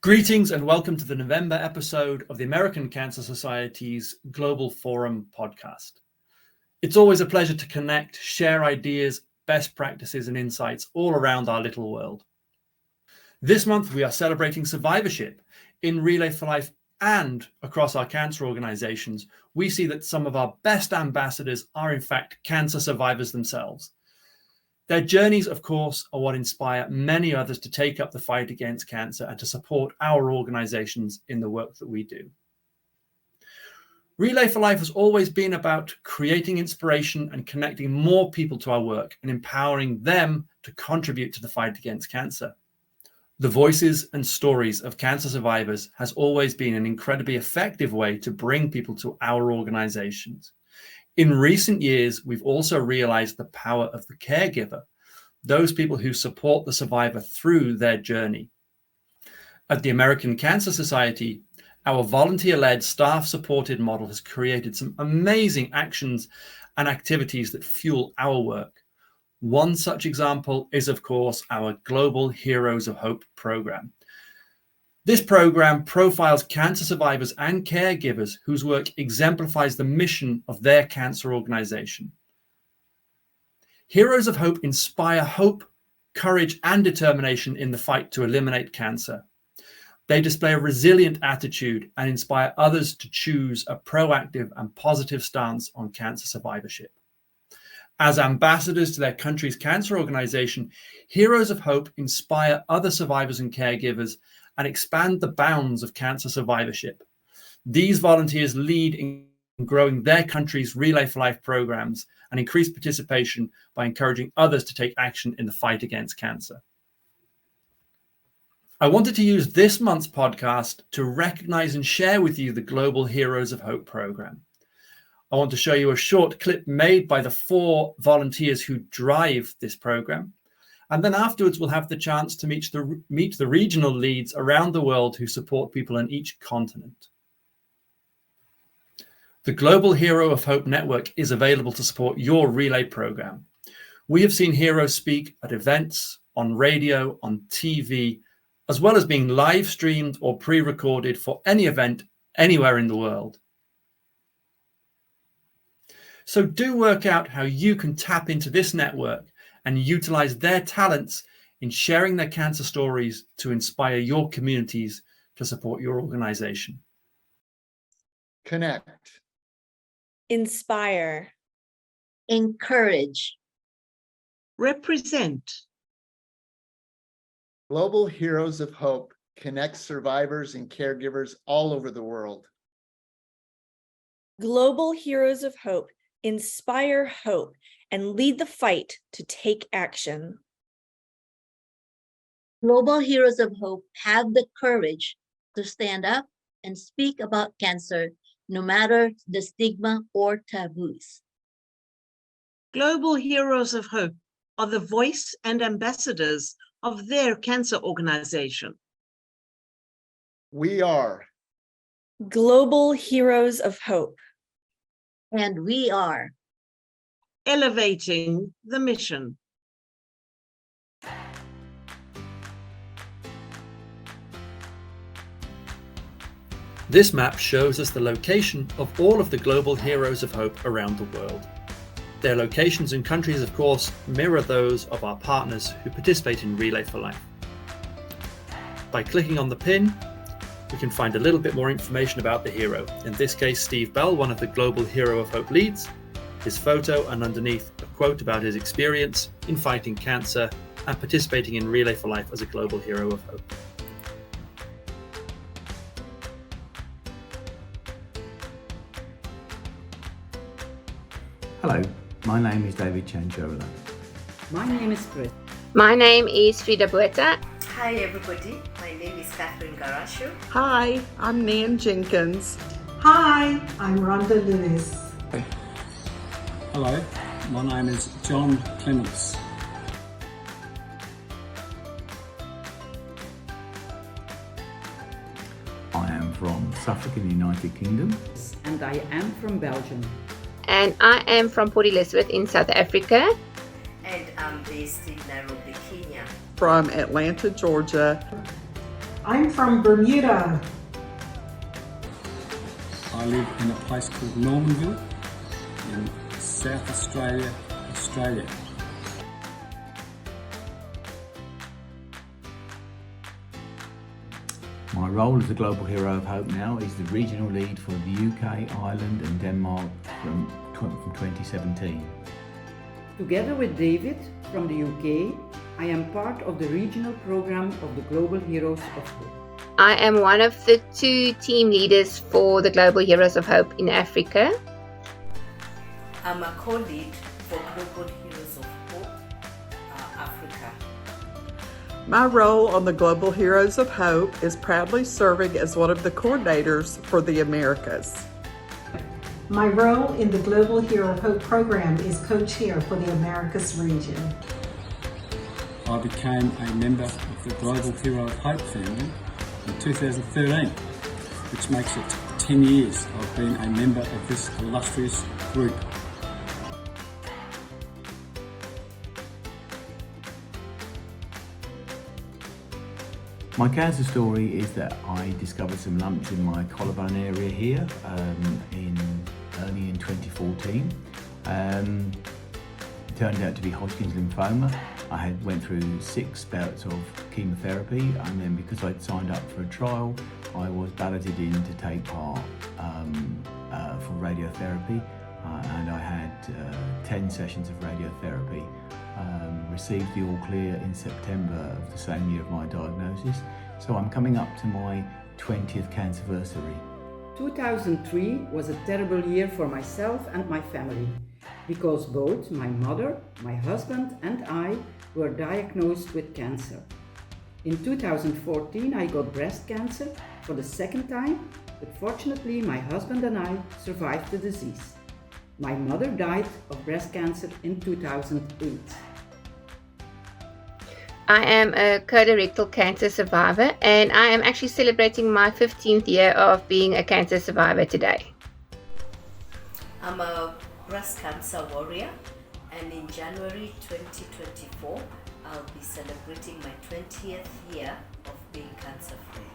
Greetings and welcome to the November episode of the American Cancer Society's Global Forum podcast. It's always a pleasure to connect, share ideas, best practices and insights all around our little world. This month we are celebrating survivorship. In Relay for Life and across our cancer organizations, we see that some of our best ambassadors are in fact cancer survivors themselves. Their journeys, of course, are what inspire many others to take up the fight against cancer and to support our organizations in the work that we do. Relay for Life has always been about creating inspiration and connecting more people to our work and empowering them to contribute to the fight against cancer. The voices and stories of cancer survivors has always been an incredibly effective way to bring people to our organizations. In recent years, we've also realized the power of the caregiver, those people who support the survivor through their journey. At the American Cancer Society, our volunteer-led, staff-supported model has created some amazing actions and activities that fuel our work. One such example is, of course, our Global Heroes of Hope program. This program profiles cancer survivors and caregivers whose work exemplifies the mission of their cancer organization. Heroes of Hope inspire hope, courage, and determination in the fight to eliminate cancer. They display a resilient attitude and inspire others to choose a proactive and positive stance on cancer survivorship. As ambassadors to their country's cancer organization, Heroes of Hope inspire other survivors and caregivers and expand the bounds of cancer survivorship. These volunteers lead in growing their country's Relay for Life programs and increase participation by encouraging others to take action in the fight against cancer. I wanted to use this month's podcast to recognize and share with you the Global Heroes of Hope program. I want to show you a short clip made by the 4 volunteers who drive this program. And then afterwards, we'll have the chance to meet the regional leads around the world who support people in each continent. The Global Hero of Hope Network is available to support your Relay program. We have seen heroes speak at events, on radio, on TV, as well as being live streamed or pre-recorded for any event anywhere in the world. So do work out how you can tap into this network and utilize their talents in sharing their cancer stories to inspire your communities to support your organization. Connect. Inspire. Encourage. Represent. Global Heroes of Hope connects survivors and caregivers all over the world. Global Heroes of Hope inspire hope and lead the fight to take action. Global Heroes of Hope have the courage to stand up and speak about cancer, no matter the stigma or taboos. Global Heroes of Hope are the voice and ambassadors of their cancer organization. We are Global Heroes of Hope. And we are Elevating the mission. This map shows us the location of all of the Global Heroes of Hope around the world. Their locations and countries, of course, mirror those of our partners who participate in Relay for Life. By clicking on the pin, we can find a little bit more information about the hero. In this case, Steve Bell, one of the Global Hero of Hope leads, his photo, and underneath a quote about his experience in fighting cancer and participating in Relay for Life as a Global Hero of Hope. Hello, my name is David Chanjola. My name is Chris. My name is Frida Bueta. Hi everybody, my name is Catherine Garasho. Hi, I'm Nan Jenkins. Hi, I'm Rhonda Lewis. Hello, my name is John Clements. I am from Suffolk in the United Kingdom. And I am from Belgium. And I am from Port Elizabeth in South Africa. And I'm based in Nairobi, Kenya. From Atlanta, Georgia. I'm from Bermuda. I live in a place called Normanville in South Australia, Australia. My role as the Global Hero of Hope now is the regional lead for the UK, Ireland and Denmark from 2017. Together with David from the UK, I am part of the regional program of the Global Heroes of Hope. I am one of the 2 team leaders for the Global Heroes of Hope in Africa. I'm a co-lead for Global Heroes of Hope, Africa. My role on the Global Heroes of Hope is proudly serving as one of the coordinators for the Americas. My role in the Global Hero of Hope program is co-chair for the Americas region. I became a member of the Global Hero of Hope family in 2013, which makes it 10 years I've been a member of this illustrious group. My cancer story is that I discovered some lumps in my collarbone area here early in 2014. It turned out to be Hodgkin's lymphoma. I went through 6 bouts of chemotherapy, and then because I'd signed up for a trial, I was balloted in to take part for radiotherapy, and I had 10 sessions of radiotherapy. Received the all clear in September of the same year of my diagnosis, so I'm coming up to my 20th cancerversary. 2003 was a terrible year for myself and my family, because both my mother, my husband and I were diagnosed with cancer. In 2014 I got breast cancer for the 2nd time, but fortunately my husband and I survived the disease. My mother died of breast cancer in 2008. I am a colorectal cancer survivor, and I am actually celebrating my 15th year of being a cancer survivor today. I'm a breast cancer warrior, and in January 2024, I'll be celebrating my 20th year of being cancer-free.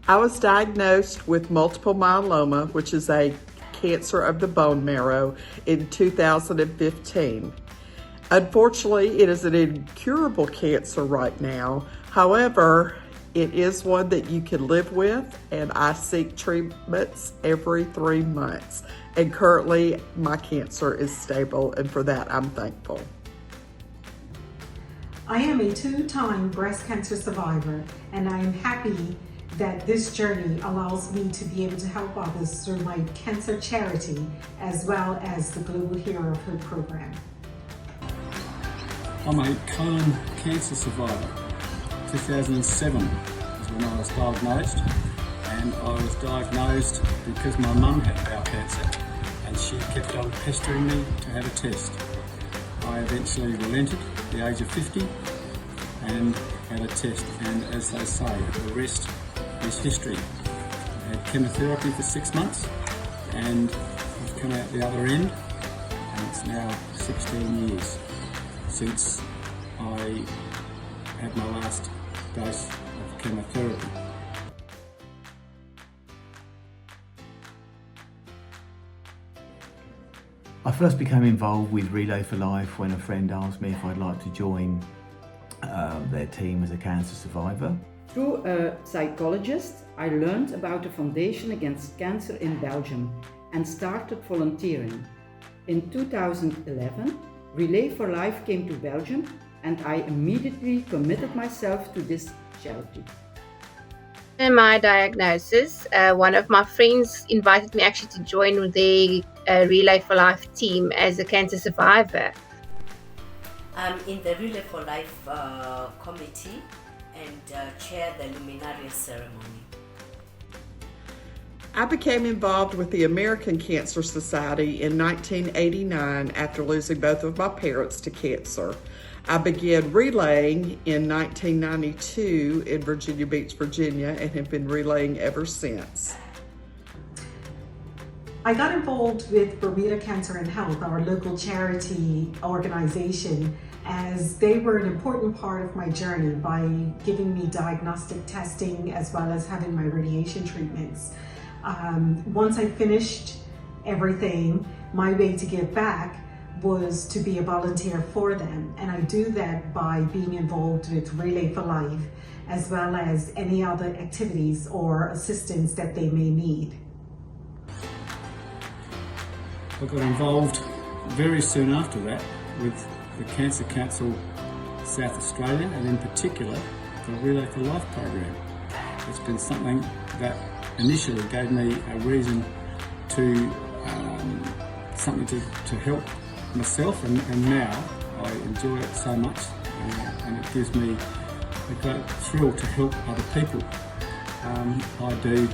I was diagnosed with multiple myeloma, which is a cancer of the bone marrow, in 2015. Unfortunately, it is an incurable cancer right now. However, it is one that you can live with, and I seek treatments every 3 months. And currently, my cancer is stable, and for that, I'm thankful. I am a 2-time breast cancer survivor, and I am happy that this journey allows me to be able to help others through my cancer charity, as well as the Global Hero of Hope program. I'm a colon cancer survivor. 2007 is when I was diagnosed, and I was diagnosed because my mum had bowel cancer and she kept on pestering me to have a test. I eventually relented at the age of 50 and had a test, and as they say, the rest is history. I had chemotherapy for 6 months and I've come out the other end, and it's now 16 years since I had my last dose of chemotherapy. I first became involved with Relay for Life when a friend asked me if I'd like to join their team as a cancer survivor. Through a psychologist, I learned about the Foundation Against Cancer in Belgium and started volunteering. In 2011, Relay for Life came to Belgium, and I immediately committed myself to this charity. In my diagnosis, one of my friends invited me actually to join the Relay for Life team as a cancer survivor. I'm in the Relay for Life committee and chair the luminarious ceremony. I became involved with the American Cancer Society in 1989 after losing both of my parents to cancer. I began relaying in 1992 in Virginia Beach, Virginia, and have been relaying ever since. I got involved with Bermuda Cancer and Health, our local charity organization, as they were an important part of my journey by giving me diagnostic testing as well as having my radiation treatments. Once I finished everything, my way to give back was to be a volunteer for them, and I do that by being involved with Relay for Life as well as any other activities or assistance that they may need. I got involved very soon after that with the Cancer Council South Australia, and in particular the Relay for Life program. It's been something that initially gave me a reason to to help myself, and now I enjoy it so much, and it gives me a great thrill to help other people. I do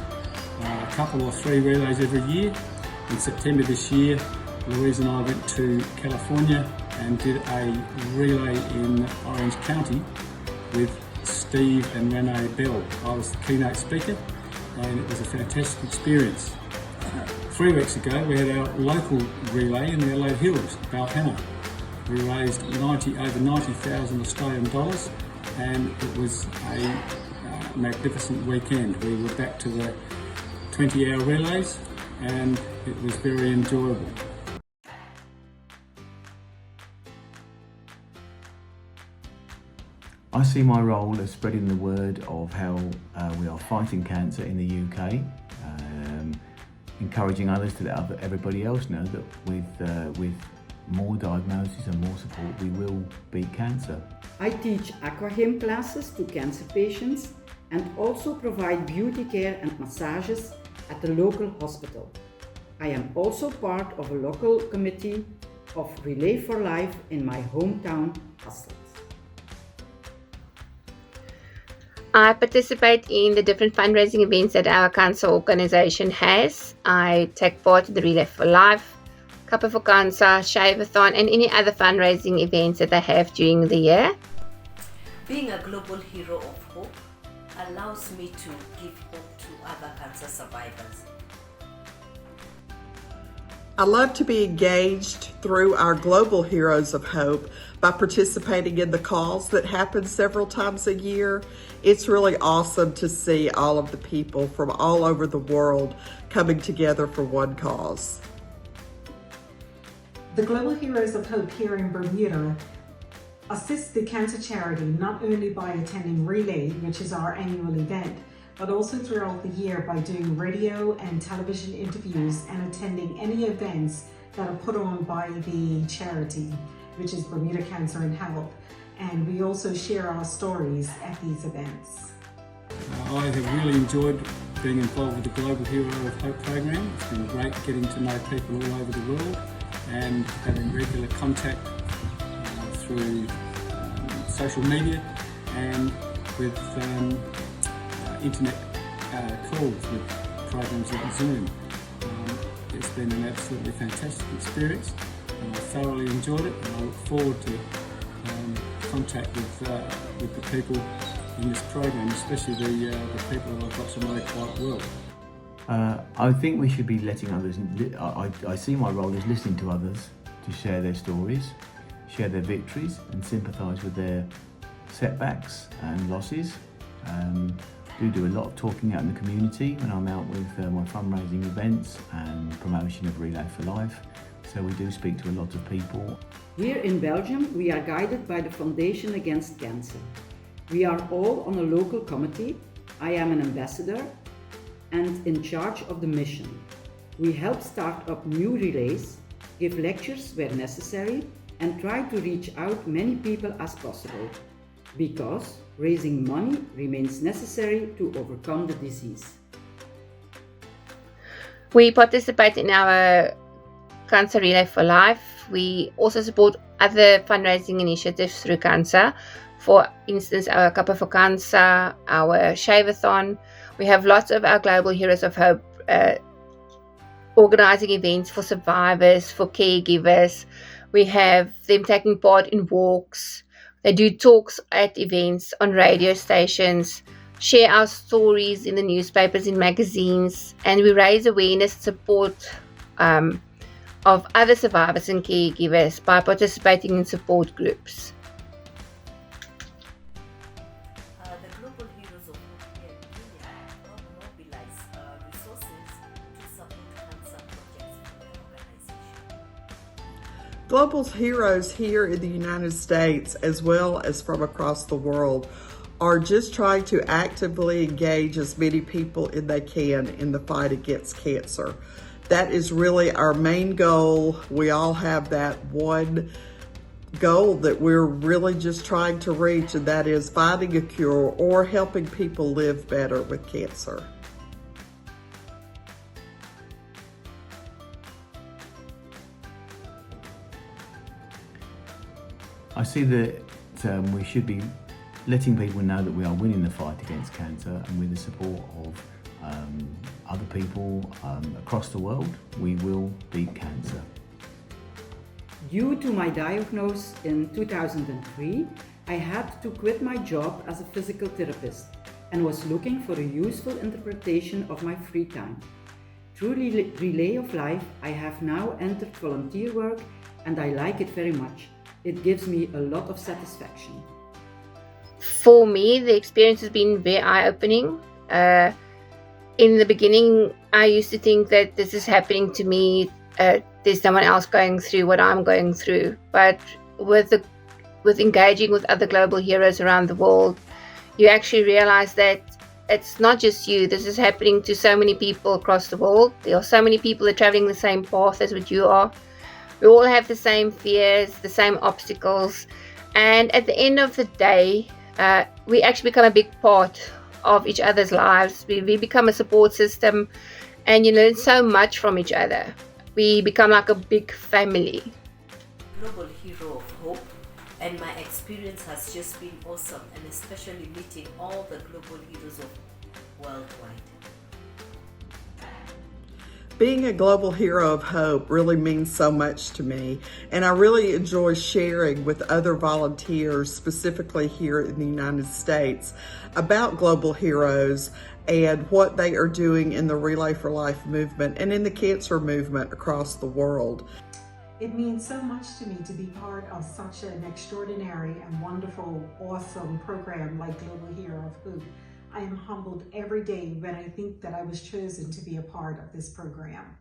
a couple or 3 relays every year. In September this year, Louise and I went to California and did a relay in Orange County with Steve and Renee Bell. I was the keynote speaker, and it was a fantastic experience. 3 weeks ago, we had our local relay in the Adelaide Hills, Balhana. We raised over 90,000 Australian dollars, and it was a magnificent weekend. We were back to the 20-hour relays, and it was very enjoyable. I see my role as spreading the word of how we are fighting cancer in the UK, encouraging others to let everybody else know that with more diagnosis and more support, we will beat cancer. I teach aquagym classes to cancer patients and also provide beauty care and massages at the local hospital. I am also part of a local committee of Relay for Life in my hometown, Hasselt. I participate in the different fundraising events that our cancer organization has. I take part in the Relay for Life, Cuppa for Cancer, Shave-a-thon, and any other fundraising events that they have during the year. Being a global hero of hope allows me to give hope to other cancer survivors. I love to be engaged through our Global Heroes of Hope by participating in the calls that happen several times a year. It's really awesome to see all of the people from all over the world coming together for one cause. The Global Heroes of Hope here in Bermuda assists the cancer charity not only by attending Relay, which is our annual event, but also throughout the year by doing radio and television interviews and attending any events that are put on by the charity, which is Bermuda Cancer and Health. And we also share our stories at these events. I have really enjoyed being involved with the Global Hero of Hope program. It's been great getting to know people all over the world and having regular contact through social media and with internet calls with programs like Zoom. It's been an absolutely fantastic experience, and I thoroughly enjoyed it, and I look forward to contact with the people in this program, especially the people that I've got to know quite well. I think we should be letting others, I see my role as listening to others to share their stories, share their victories and sympathise with their setbacks and losses. Do a lot of talking out in the community when I'm out with my fundraising events and promotion of Relay for Life. So we do speak to a lot of people. Here in Belgium, we are guided by the Foundation Against Cancer. We are all on a local committee. I am an ambassador and in charge of the mission. We help start up new relays, give lectures where necessary, and try to reach out many people as possible, because raising money remains necessary to overcome the disease. We participate in our Cancer Relay for Life. We also support other fundraising initiatives through cancer. For instance, our Cuppa for Cancer, our Shave-a-thon. We have lots of our Global Heroes of Hope organizing events for survivors, for caregivers. We have them taking part in walks. They do talks at events on radio stations, share our stories in the newspapers, in magazines, and we raise awareness, support of other survivors and caregivers by participating in support groups. The Global Heroes of Hope here in Kenya help mobilize resources to support cancer projects for the organization. Global Heroes here in the United States, as well as from across the world, are just trying to actively engage as many people as they can in the fight against cancer. That is really our main goal. We all have that one goal that we're really just trying to reach, and that is finding a cure or helping people live better with cancer. I see that we should be letting people know that we are winning the fight against cancer, and with the support of other people across the world, we will beat cancer. Due to my diagnosis in 2003, I had to quit my job as a physical therapist and was looking for a useful interpretation of my free time. Through Relay of Life, I have now entered volunteer work, and I like it very much. It gives me a lot of satisfaction. For me, the experience has been very eye-opening. In the beginning, I used to think that this is happening to me. There's someone else going through what I'm going through. But with engaging with other global heroes around the world, you actually realize that it's not just you. This is happening to so many people across the world. There are so many people that are traveling the same path as what you are. We all have the same fears, the same obstacles. And at the end of the day, we actually become a big part of each other's lives. We become a support system, and you learn so much from each other. We become like a big family. Global Hero of Hope, and my experience has just been awesome, and especially meeting all the global heroes of worldwide. Being a global hero of hope really means so much to me, and I really enjoy sharing with other volunteers, specifically here in the United States, about global heroes and what they are doing in the Relay for Life movement and in the cancer movement across the world. It means so much to me to be part of such an extraordinary and wonderful, awesome program like Global Hero of Hope. I am humbled every day when I think that I was chosen to be a part of this program.